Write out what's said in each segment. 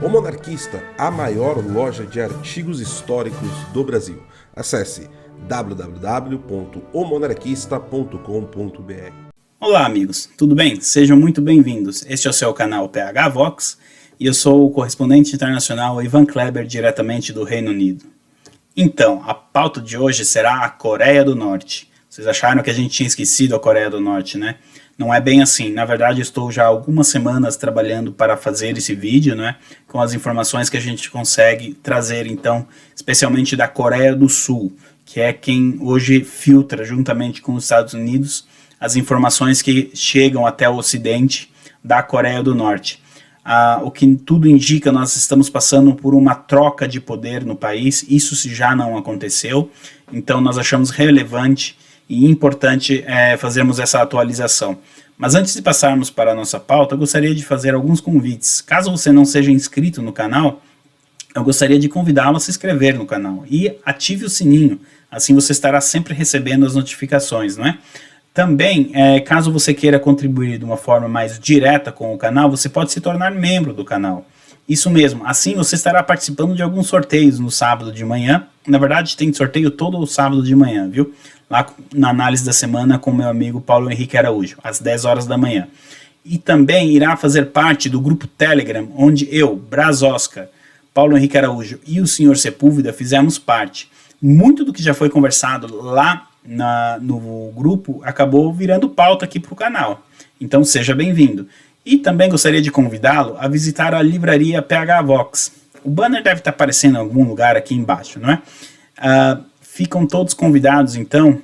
O Monarquista, a maior loja de artigos históricos do Brasil. Acesse www.omonarquista.com.br. Olá amigos, tudo bem? Sejam muito bem-vindos. Este é o seu canal PH Vox e eu sou o correspondente internacional Ivan Kleber, diretamente do Reino Unido. Então, a pauta de hoje será a Coreia do Norte. Vocês acharam que a gente tinha esquecido a Coreia do Norte, né? Não é bem assim. Na verdade, estou já há algumas semanas trabalhando para fazer esse vídeo, né? Com as informações que a gente consegue trazer, então, especialmente da Coreia do Sul, que é quem hoje filtra, juntamente com os Estados Unidos, as informações que chegam até o ocidente da Coreia do Norte. O que tudo indica, nós estamos passando por uma troca de poder no país. Isso já não aconteceu, então nós achamos relevante e importante fazermos essa atualização. Mas antes de passarmos para a nossa pauta, eu gostaria de fazer alguns convites. Caso você não seja inscrito no canal, eu gostaria de convidá-lo a se inscrever no canal e ative o sininho, assim você estará sempre recebendo as notificações, não é? Também, caso você queira contribuir de uma forma mais direta com o canal, você pode se tornar membro do canal. Isso mesmo, assim você estará participando de alguns sorteios no sábado de manhã. Na verdade, tem sorteio todo o sábado de manhã, viu? Lá na análise da semana com meu amigo Paulo Henrique Araújo, às 10 horas da manhã. E também irá fazer parte do grupo Telegram, onde eu, Braz Oscar, Paulo Henrique Araújo e o Sr. Sepúlveda fizemos parte. Muito do que já foi conversado lá no grupo acabou virando pauta aqui para o canal. Então seja bem-vindo. E também gostaria de convidá-lo a visitar a livraria PH Vox. O banner deve estar aparecendo em algum lugar aqui embaixo, não é? Ficam todos convidados, então.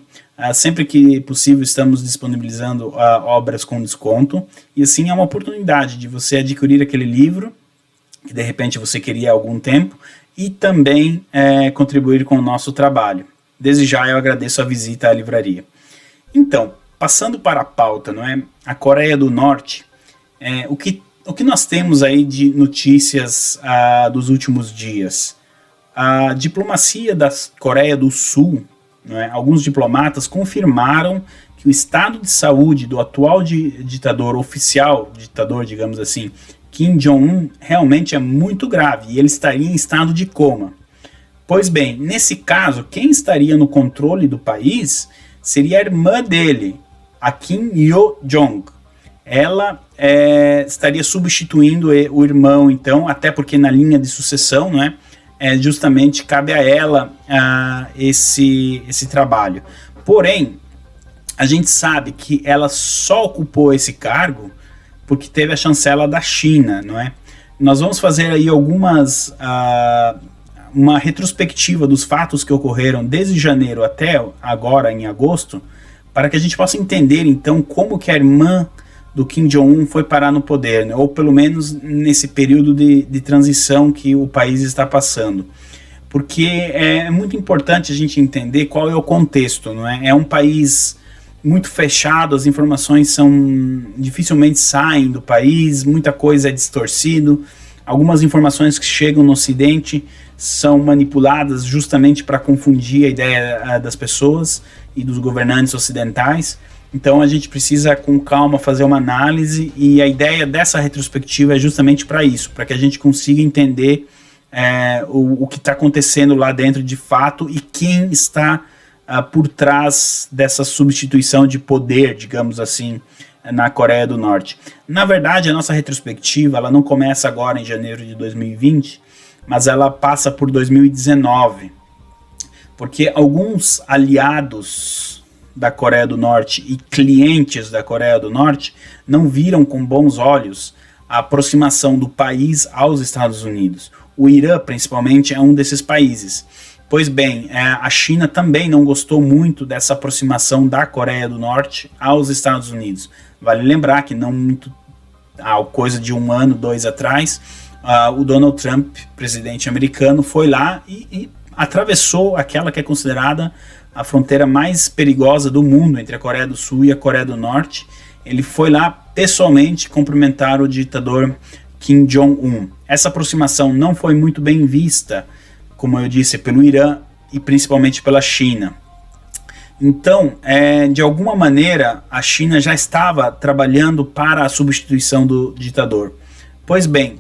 Sempre que possível estamos disponibilizando obras com desconto. E assim é uma oportunidade de você adquirir aquele livro que de repente você queria há algum tempo e também contribuir com o nosso trabalho. Desde já eu agradeço a visita à livraria. Então, passando para a pauta, não é? A Coreia do Norte, o que nós temos aí de notícias dos últimos dias? A diplomacia da Coreia do Sul, não é? Alguns diplomatas confirmaram que o estado de saúde do atual ditador digamos assim, Kim Jong-un, realmente é muito grave e ele estaria em estado de coma. Pois bem, nesse caso, quem estaria no controle do país seria a irmã dele, a Kim Yo-jong. Ela estaria substituindo o irmão, então, até porque na linha de sucessão, não é? Justamente cabe a ela esse trabalho. Porém, a gente sabe que ela só ocupou esse cargo porque teve a chancela da China, não é? Nós vamos fazer aí uma retrospectiva dos fatos que ocorreram desde janeiro até agora, em agosto, para que a gente possa entender, então, como que a irmã do Kim Jong-un foi parar no poder, né? Ou pelo menos nesse período de transição que o país está passando. Porque é muito importante a gente entender qual é o contexto, não é? É um país muito fechado, as informações dificilmente saem do país, muita coisa é distorcido, algumas informações que chegam no ocidente são manipuladas justamente para confundir a ideia das pessoas e dos governantes ocidentais. Então a gente precisa com calma fazer uma análise e a ideia dessa retrospectiva é justamente para isso, para que a gente consiga entender o que está acontecendo lá dentro de fato e quem está por trás dessa substituição de poder, digamos assim, na Coreia do Norte. Na verdade, a nossa retrospectiva ela não começa agora em janeiro de 2020, mas ela passa por 2019, porque alguns aliados da Coreia do Norte e clientes da Coreia do Norte não viram com bons olhos a aproximação do país aos Estados Unidos. O Irã, principalmente, é um desses países. Pois bem, a China também não gostou muito dessa aproximação da Coreia do Norte aos Estados Unidos. Vale lembrar que coisa de 1 ano, 2 atrás, o Donald Trump, presidente americano, foi lá e atravessou aquela que é considerada a fronteira mais perigosa do mundo entre a Coreia do Sul e a Coreia do Norte. Ele foi lá pessoalmente cumprimentar o ditador Kim Jong-un. Essa aproximação não foi muito bem vista, como eu disse, pelo Irã e principalmente pela China. Então, de alguma maneira, a China já estava trabalhando para a substituição do ditador. Pois bem,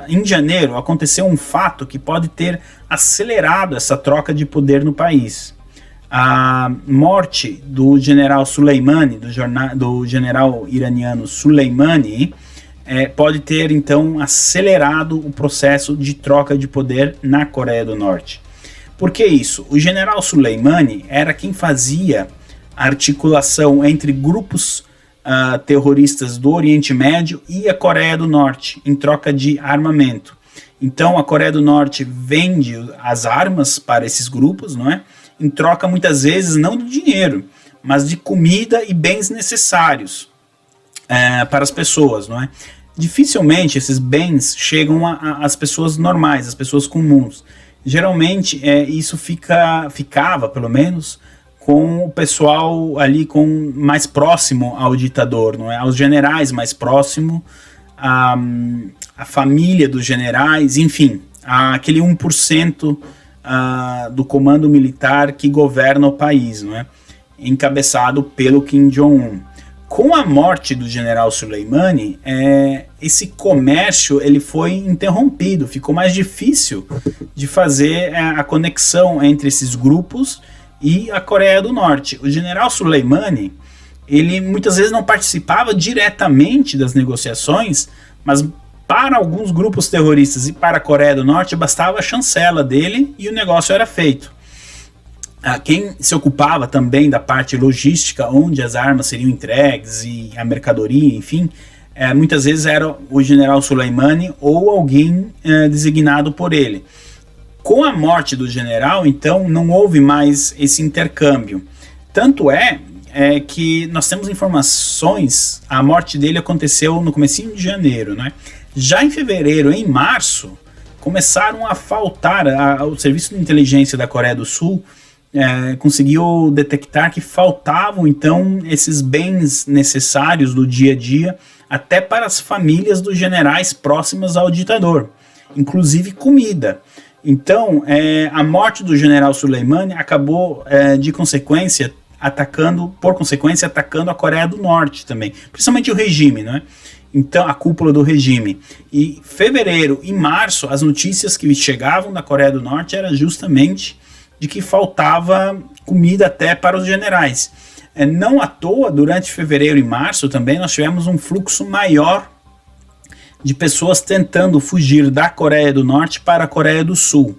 em janeiro aconteceu um fato que pode ter acelerado essa troca de poder no país. A morte do general Soleimani, do general iraniano Soleimani, pode ter então acelerado o processo de troca de poder na Coreia do Norte. Por que isso? O general Soleimani era quem fazia a articulação entre grupos terroristas do Oriente Médio e a Coreia do Norte, em troca de armamento. Então a Coreia do Norte vende as armas para esses grupos, não é? Em troca muitas vezes não de dinheiro, mas de comida e bens necessários para as pessoas, não é? Dificilmente esses bens chegam às pessoas normais, às pessoas comuns. Geralmente isso ficava, pelo menos, com o pessoal ali mais próximo ao ditador, não é? Aos generais mais próximo, a família dos generais, enfim, aquele 1% do comando militar que governa o país, não é? Encabeçado pelo Kim Jong-un. Com a morte do general Soleimani, esse comércio ele foi interrompido, ficou mais difícil de fazer a conexão entre esses grupos e a Coreia do Norte. O general Soleimani, ele muitas vezes não participava diretamente das negociações, mas para alguns grupos terroristas e para a Coreia do Norte bastava a chancela dele e o negócio era feito. Quem se ocupava também da parte logística, onde as armas seriam entregues e a mercadoria, enfim, muitas vezes era o general Soleimani ou alguém designado por ele. Com a morte do general, então, não houve mais esse intercâmbio. Tanto que nós temos informações, a morte dele aconteceu no comecinho de janeiro, né? Já em fevereiro, em março, começaram a faltar, o Serviço de Inteligência da Coreia do Sul conseguiu detectar que faltavam, então, esses bens necessários do dia a dia, até para as famílias dos generais próximas ao ditador, inclusive comida. Então, a morte do general Soleimani acabou, de consequência, atacando a Coreia do Norte também, principalmente o regime, né? Então, a cúpula do regime. E fevereiro e março, as notícias que chegavam da Coreia do Norte eram justamente de que faltava comida até para os generais. Não à toa, durante fevereiro e março também, nós tivemos um fluxo maior de pessoas tentando fugir da Coreia do Norte para a Coreia do Sul.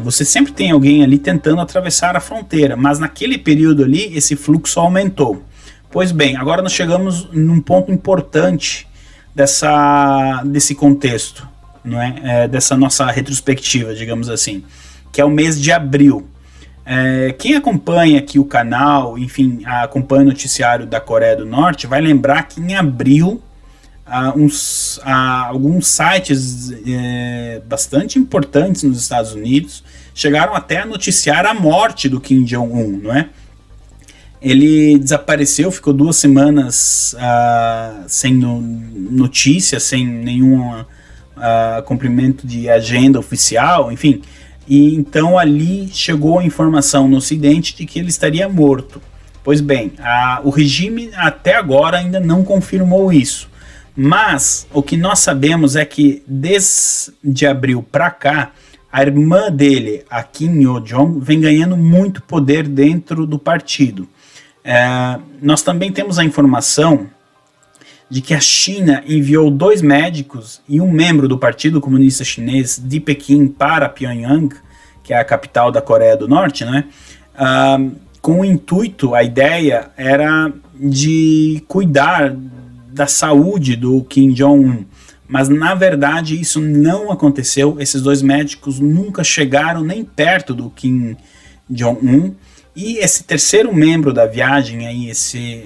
Você sempre tem alguém ali tentando atravessar a fronteira, mas naquele período ali esse fluxo aumentou. Pois bem, agora nós chegamos num ponto importante desse contexto, não é? Dessa nossa retrospectiva, digamos assim, que é o mês de abril. Quem acompanha aqui o canal, enfim, acompanha o noticiário da Coreia do Norte, vai lembrar que em abril alguns sites bastante importantes nos Estados Unidos chegaram até a noticiar a morte do Kim Jong-un, não é? Ele desapareceu, ficou 2 semanas sem notícia, sem nenhum cumprimento de agenda oficial, enfim. E então ali chegou a informação no Ocidente de que ele estaria morto. Pois bem, o regime até agora ainda não confirmou isso. Mas o que nós sabemos é que desde abril para cá, a irmã dele, a Kim Yo-jong, vem ganhando muito poder dentro do partido. Nós também temos a informação de que a China enviou 2 médicos e um membro do Partido Comunista Chinês de Pequim para Pyongyang, que é a capital da Coreia do Norte, né? Com o intuito, a ideia era de cuidar da saúde do Kim Jong-un, mas na verdade isso não aconteceu. Esses 2 médicos nunca chegaram nem perto do Kim Jong-un. E esse terceiro membro da viagem, aí,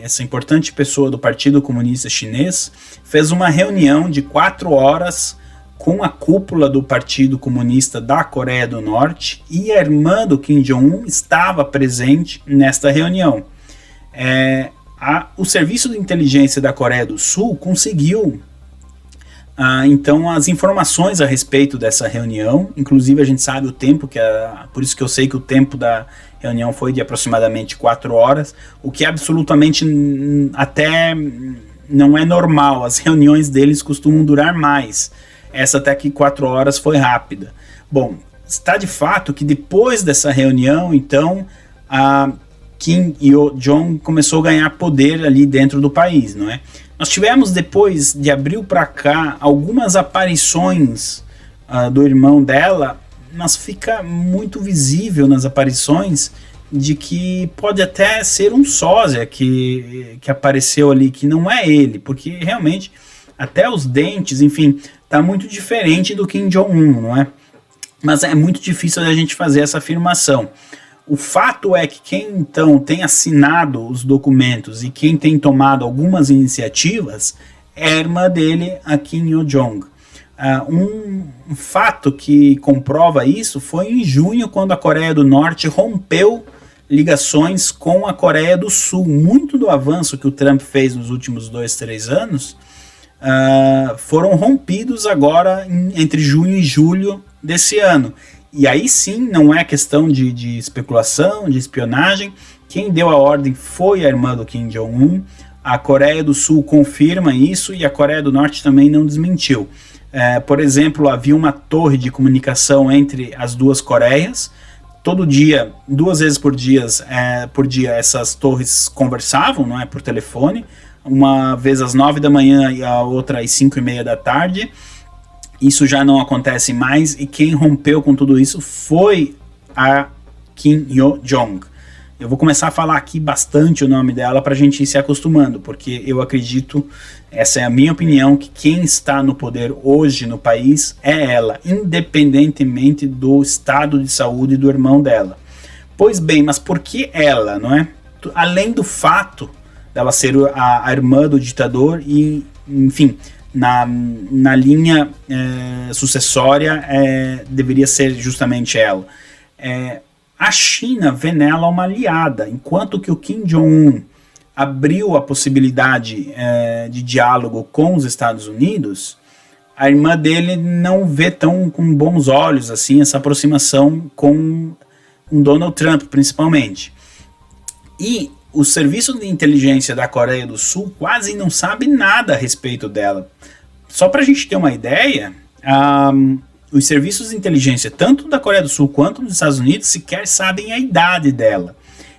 essa importante pessoa do Partido Comunista Chinês, fez uma reunião de 4 horas com a cúpula do Partido Comunista da Coreia do Norte, e a irmã do Kim Jong-un estava presente nesta reunião. O Serviço de Inteligência da Coreia do Sul conseguiu então as informações a respeito dessa reunião. Inclusive a gente sabe o tempo, por isso que eu sei que o tempo da reunião foi de aproximadamente 4 horas, o que absolutamente até não é normal. As reuniões deles costumam durar mais. essa até que 4 horas foi rápida. Bom, está de fato que depois dessa reunião, então, a Kim Yo-jong começou a ganhar poder ali dentro do país, não é? Nós tivemos depois de abril para cá algumas aparições do irmão dela, mas fica muito visível nas aparições de que pode até ser um sósia que apareceu ali, que não é ele, porque realmente até os dentes, enfim, tá muito diferente do Kim Jong-un, não é? Mas é muito difícil a gente fazer essa afirmação. O fato é que quem então tem assinado os documentos e quem tem tomado algumas iniciativas é a irmã dele, a Kim Yo-jong. Um fato que comprova isso foi em junho, quando a Coreia do Norte rompeu ligações com a Coreia do Sul. Muito do avanço que o Trump fez nos últimos 2-3 anos foram rompidos agora entre junho e julho desse ano. E aí sim, não é questão de especulação, de espionagem. Quem deu a ordem foi a irmã do Kim Jong-un. A Coreia do Sul confirma isso e a Coreia do Norte também não desmentiu. Por exemplo, havia uma torre de comunicação entre as duas Coreias. Todo dia, 2 vezes por dia, essas torres conversavam, não é, por telefone. Uma vez às 9 da manhã e a outra às 5:30 da tarde. Isso já não acontece mais, e quem rompeu com tudo isso foi a Kim Yo-jong. Eu vou começar a falar aqui bastante o nome dela para a gente ir se acostumando, porque eu acredito, essa é a minha opinião, que quem está no poder hoje no país é ela, independentemente do estado de saúde do irmão dela. Pois bem, mas por que ela, não é? Além do fato dela ser a irmã do ditador e, enfim, na linha sucessória deveria ser justamente ela. A China vê nela uma aliada, enquanto que o Kim Jong-un abriu a possibilidade de diálogo com os Estados Unidos, a irmã dele não vê tão com bons olhos assim essa aproximação com o Donald Trump, principalmente. E o serviço de inteligência da Coreia do Sul quase não sabe nada a respeito dela. Só para a gente ter uma ideia, os serviços de inteligência, tanto da Coreia do Sul quanto dos Estados Unidos, sequer sabem a idade dela.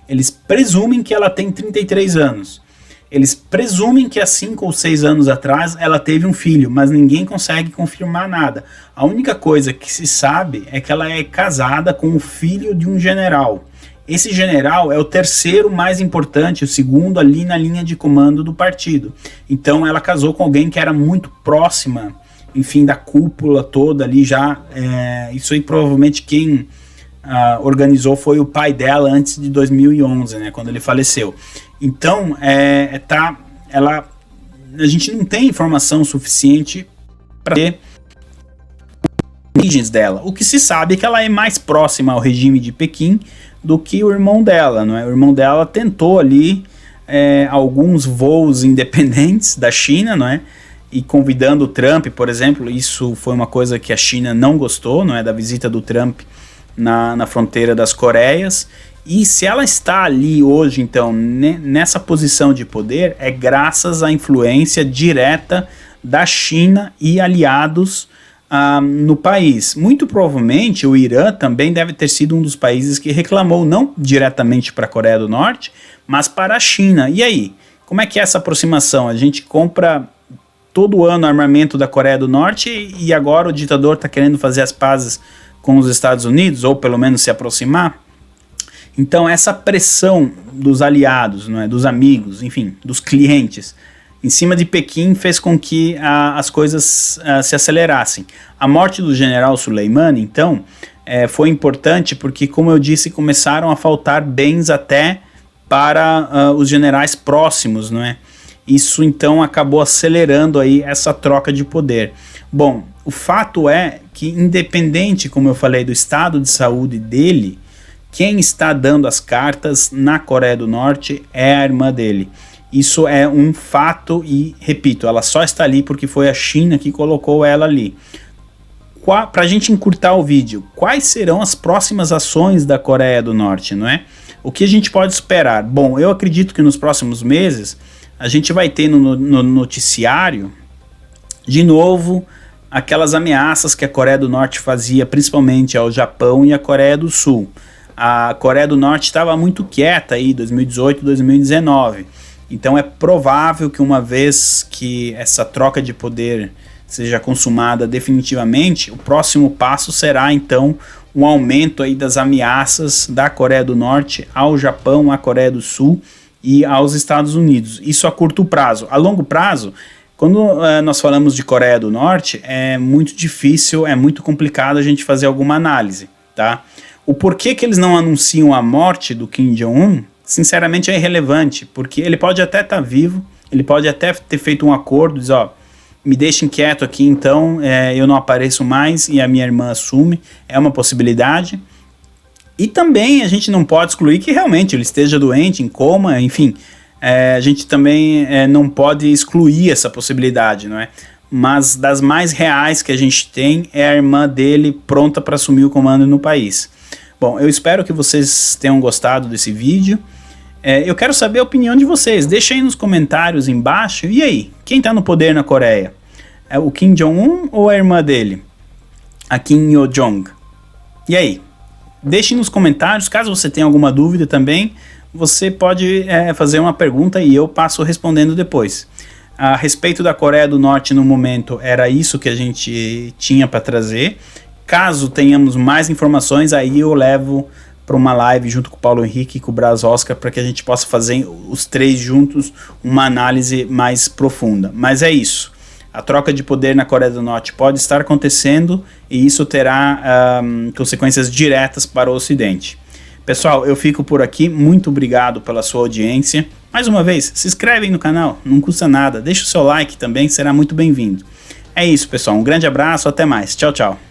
Eles presumem que ela tem 33 anos. Eles presumem que há 5 ou 6 anos atrás ela teve um filho, mas ninguém consegue confirmar nada. A única coisa que se sabe é que ela é casada com o filho de um general. Esse general é o terceiro mais importante, o segundo ali na linha de comando do partido. Então ela casou com alguém que era muito próxima, enfim, da cúpula toda ali já. Isso aí provavelmente quem organizou foi o pai dela antes de 2011, né, quando ele faleceu. Então a gente não tem informação suficiente para ter origens dela. O que se sabe é que ela é mais próxima ao regime de Pequim do que o irmão dela, não é? O irmão dela tentou ali alguns voos independentes da China, não é? E convidando o Trump, por exemplo. Isso foi uma coisa que a China não gostou, não é? Da visita do Trump na fronteira das Coreias. E se ela está ali hoje, então, nessa posição de poder, é graças à influência direta da China e aliados no país. Muito provavelmente o Irã também deve ter sido um dos países que reclamou, não diretamente para a Coreia do Norte, mas para a China. E aí, como é que é essa aproximação? A gente compra todo ano armamento da Coreia do Norte e agora o ditador está querendo fazer as pazes com os Estados Unidos, ou pelo menos se aproximar? Então essa pressão dos aliados, não é, dos amigos, enfim, dos clientes, em cima de Pequim fez com que as coisas se acelerassem. A morte do general Soleimani, então, foi importante porque, como eu disse, começaram a faltar bens até para os generais próximos, não é? Isso, então, acabou acelerando aí essa troca de poder. Bom, o fato é que, independente, como eu falei, do estado de saúde dele, quem está dando as cartas na Coreia do Norte é a irmã dele. Isso é um fato e, repito, ela só está ali porque foi a China que colocou ela ali. Para a gente encurtar o vídeo, quais serão as próximas ações da Coreia do Norte, não é? O que a gente pode esperar? Bom, eu acredito que nos próximos meses a gente vai ter no noticiário, de novo, aquelas ameaças que a Coreia do Norte fazia principalmente ao Japão e à Coreia do Sul. A Coreia do Norte estava muito quieta aí, 2018, 2019. Então é provável que uma vez que essa troca de poder seja consumada definitivamente, o próximo passo será então um aumento aí das ameaças da Coreia do Norte ao Japão, à Coreia do Sul e aos Estados Unidos. Isso a curto prazo. A longo prazo, quando nós falamos de Coreia do Norte, é muito difícil, é muito complicado a gente fazer alguma análise, tá? O porquê que eles não anunciam a morte do Kim Jong-un, sinceramente é irrelevante, porque ele pode até estar vivo, ele pode até ter feito um acordo, diz, ó, me deixem quieto aqui então, eu não apareço mais e a minha irmã assume, é uma possibilidade. E também a gente não pode excluir que realmente ele esteja doente, em coma, enfim, a gente também não pode excluir essa possibilidade, não é? Mas das mais reais que a gente tem é a irmã dele pronta para assumir o comando no país. Bom, eu espero que vocês tenham gostado desse vídeo. Eu quero saber a opinião de vocês. Deixa aí nos comentários embaixo. E aí, quem está no poder na Coreia? É o Kim Jong-un ou a irmã dele? A Kim Yo-jong? E aí? Deixe nos comentários. Caso você tenha alguma dúvida também, você pode fazer uma pergunta e eu passo respondendo depois. A respeito da Coreia do Norte no momento, era isso que a gente tinha para trazer. Caso tenhamos mais informações, aí eu levo para uma live junto com o Paulo Henrique e com o Braz Oscar para que a gente possa fazer os três juntos uma análise mais profunda. Mas é isso. A troca de poder na Coreia do Norte pode estar acontecendo e isso terá consequências diretas para o Ocidente. Pessoal, eu fico por aqui. Muito obrigado pela sua audiência. Mais uma vez, se inscreve aí no canal, não custa nada. Deixa o seu like também, será muito bem-vindo. É isso, pessoal. Um grande abraço, até mais. Tchau, tchau.